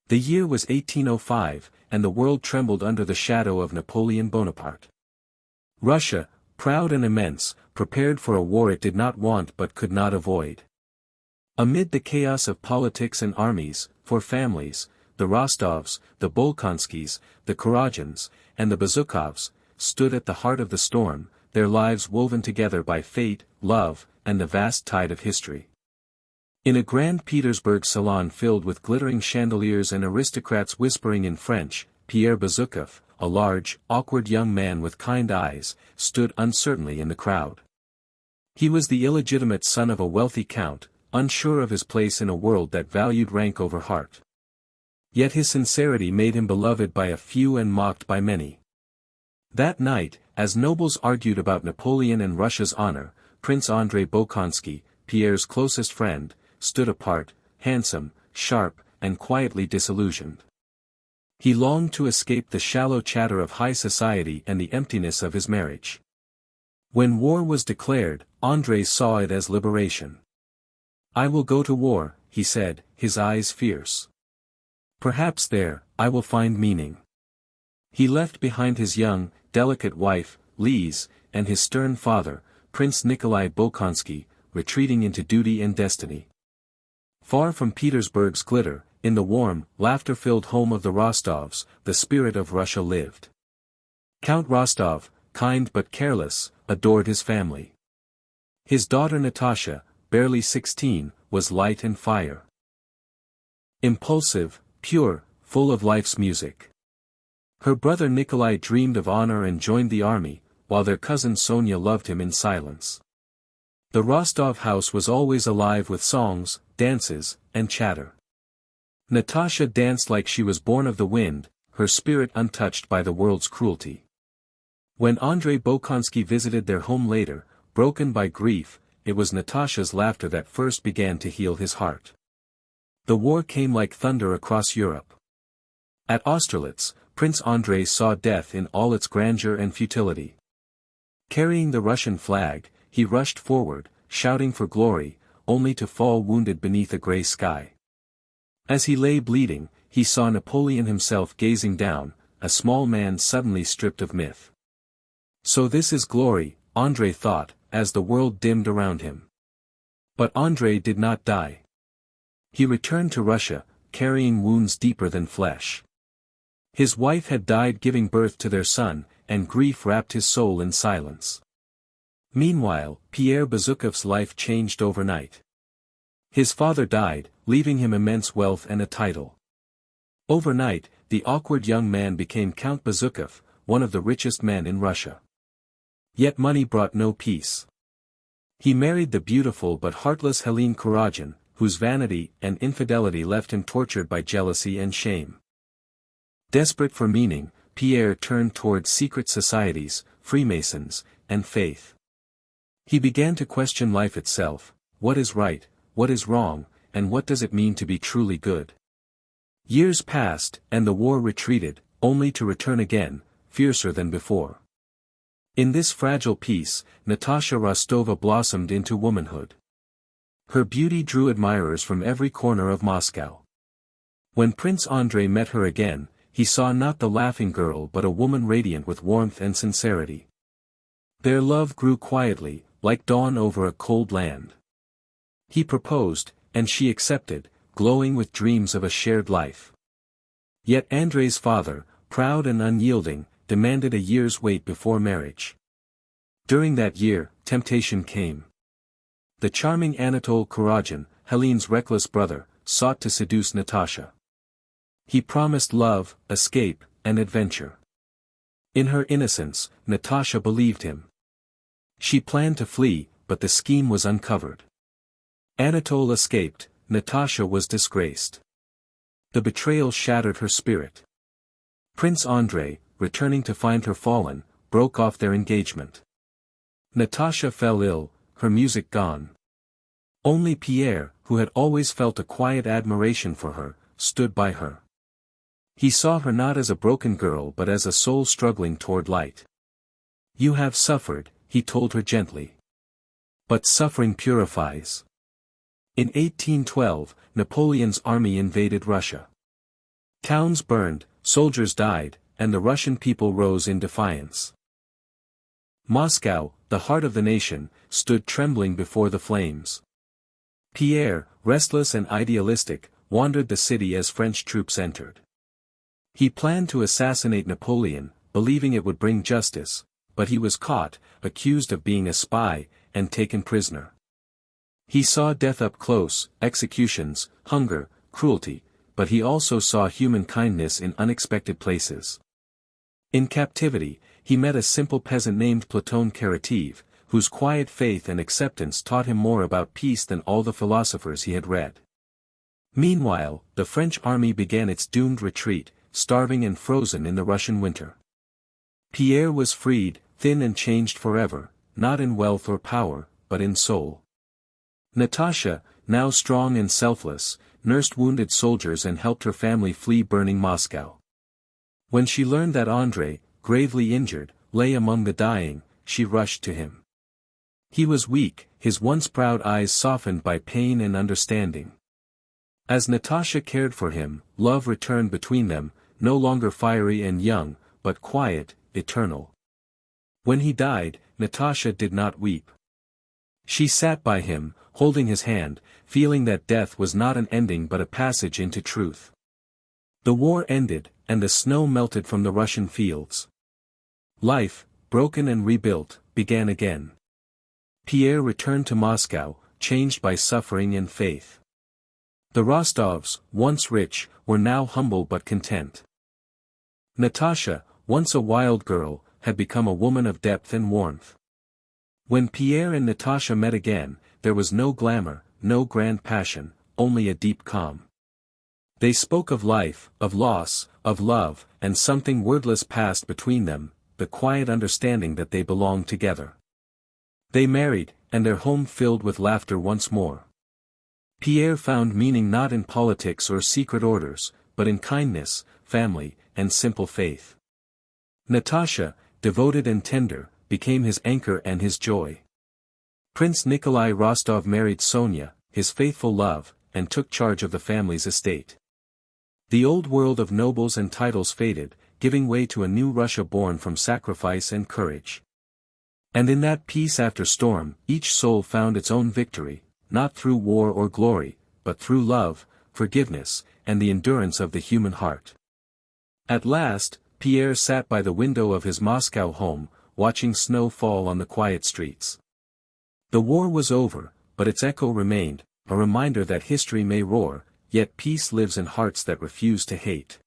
The year was 1805, and the world trembled under the shadow of Napoleon Bonaparte. Russia, proud and immense, prepared for a war it did not want but could not avoid. Amid the chaos of politics and armies, four families, the Rostovs, the Bolkonskys, the Kuragins, and the Bezukhovs, stood at the heart of the storm, their lives woven together by fate, love, and the vast tide of history. In a grand Petersburg salon filled with glittering chandeliers and aristocrats whispering in French, Pierre Bezukhov, a large, awkward young man with kind eyes, stood uncertainly in the crowd. He was the illegitimate son of a wealthy count, unsure of his place in a world that valued rank over heart. Yet his sincerity made him beloved by a few and mocked by many. That night, as nobles argued about Napoleon and Russia's honor, Prince Andrei Bolkonsky, Pierre's closest friend, stood apart, handsome, sharp, and quietly disillusioned. He longed to escape the shallow chatter of high society and the emptiness of his marriage. When war was declared, Andrei saw it as liberation. "I will go to war," he said, his eyes fierce. "Perhaps there, I will find meaning." He left behind his young, delicate wife, Lise, and his stern father, Prince Nikolai Bolkonsky, retreating into duty and destiny. Far from Petersburg's glitter, in the warm, laughter-filled home of the Rostovs, the spirit of Russia lived. Count Rostov, kind but careless, adored his family. His daughter Natasha, barely 16, was light and fire. Impulsive, pure, full of life's music. Her brother Nikolai dreamed of honor and joined the army, while their cousin Sonia loved him in silence. The Rostov house was always alive with songs, dances, and chatter. Natasha danced like she was born of the wind, her spirit untouched by the world's cruelty. When Andrei Bolkonsky visited their home later, broken by grief, it was Natasha's laughter that first began to heal his heart. The war came like thunder across Europe. At Austerlitz, Prince Andrei saw death in all its grandeur and futility. Carrying the Russian flag, he rushed forward, shouting for glory, only to fall wounded beneath a grey sky. As he lay bleeding, he saw Napoleon himself gazing down, a small man suddenly stripped of myth. So this is glory, Andrei thought, as the world dimmed around him. But Andrei did not die. He returned to Russia, carrying wounds deeper than flesh. His wife had died giving birth to their son, and grief wrapped his soul in silence. Meanwhile, Pierre Bezukhov's life changed overnight. His father died, leaving him immense wealth and a title. Overnight, the awkward young man became Count Bezukhov, one of the richest men in Russia. Yet money brought no peace. He married the beautiful but heartless Helene Kuragin, whose vanity and infidelity left him tortured by jealousy and shame. Desperate for meaning, Pierre turned towards secret societies, Freemasons, and faith. He began to question life itself: what is right, what is wrong, and what does it mean to be truly good? Years passed, and the war retreated, only to return again, fiercer than before. In this fragile peace, Natasha Rostova blossomed into womanhood. Her beauty drew admirers from every corner of Moscow. When Prince Andrei met her again, he saw not the laughing girl but a woman radiant with warmth and sincerity. Their love grew quietly, like dawn over a cold land. He proposed, and she accepted, glowing with dreams of a shared life. Yet Andrei's father, proud and unyielding, demanded a year's wait before marriage. During that year, temptation came. The charming Anatole Kuragin, Helene's reckless brother, sought to seduce Natasha. He promised love, escape, and adventure. In her innocence, Natasha believed him. She planned to flee, but the scheme was uncovered. Anatole escaped, Natasha was disgraced. The betrayal shattered her spirit. Prince Andrei, returning to find her fallen, broke off their engagement. Natasha fell ill, her music gone. Only Pierre, who had always felt a quiet admiration for her, stood by her. He saw her not as a broken girl but as a soul struggling toward light. "You have suffered," he told her gently. "But suffering purifies." In 1812, Napoleon's army invaded Russia. Towns burned, soldiers died, and the Russian people rose in defiance. Moscow, the heart of the nation, stood trembling before the flames. Pierre, restless and idealistic, wandered the city as French troops entered. He planned to assassinate Napoleon, believing it would bring justice, but he was caught, accused of being a spy, and taken prisoner. He saw death up close, executions, hunger, cruelty, but he also saw human kindness in unexpected places. In captivity, he met a simple peasant named Platon Karateev, whose quiet faith and acceptance taught him more about peace than all the philosophers he had read. Meanwhile, the French army began its doomed retreat, starving and frozen in the Russian winter. Pierre was freed, thin and changed forever, not in wealth or power, but in soul. Natasha, now strong and selfless, nursed wounded soldiers and helped her family flee burning Moscow. When she learned that Andrei, gravely injured, lay among the dying, she rushed to him. He was weak, his once proud eyes softened by pain and understanding. As Natasha cared for him, love returned between them, no longer fiery and young, but quiet, eternal. When he died, Natasha did not weep. She sat by him, holding his hand, feeling that death was not an ending but a passage into truth. The war ended, and the snow melted from the Russian fields. Life, broken and rebuilt, began again. Pierre returned to Moscow, changed by suffering and faith. The Rostovs, once rich, were now humble but content. Natasha, once a wild girl, had become a woman of depth and warmth. When Pierre and Natasha met again, there was no glamour, no grand passion, only a deep calm. They spoke of life, of loss, of love, and something wordless passed between them, the quiet understanding that they belonged together. They married, and their home filled with laughter once more. Pierre found meaning not in politics or secret orders, but in kindness, family, and simple faith. Natasha, devoted and tender, became his anchor and his joy. Prince Nikolai Rostov married Sonia, his faithful love, and took charge of the family's estate. The old world of nobles and titles faded, giving way to a new Russia born from sacrifice and courage. And in that peace after storm, each soul found its own victory, not through war or glory, but through love, forgiveness, and the endurance of the human heart. At last, Pierre sat by the window of his Moscow home, watching snow fall on the quiet streets. The war was over, but its echo remained, a reminder that history may roar, yet peace lives in hearts that refuse to hate.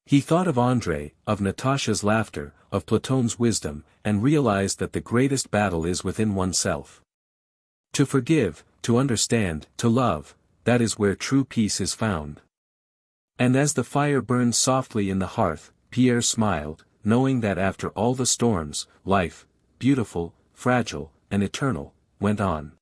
He thought of Andrei, of Natasha's laughter, of Platon's wisdom, and realized that the greatest battle is within oneself. To forgive, to understand, to love, that is where true peace is found. And as the fire burned softly in the hearth, Pierre smiled, knowing that after all the storms, life, beautiful, fragile, and eternal, went on.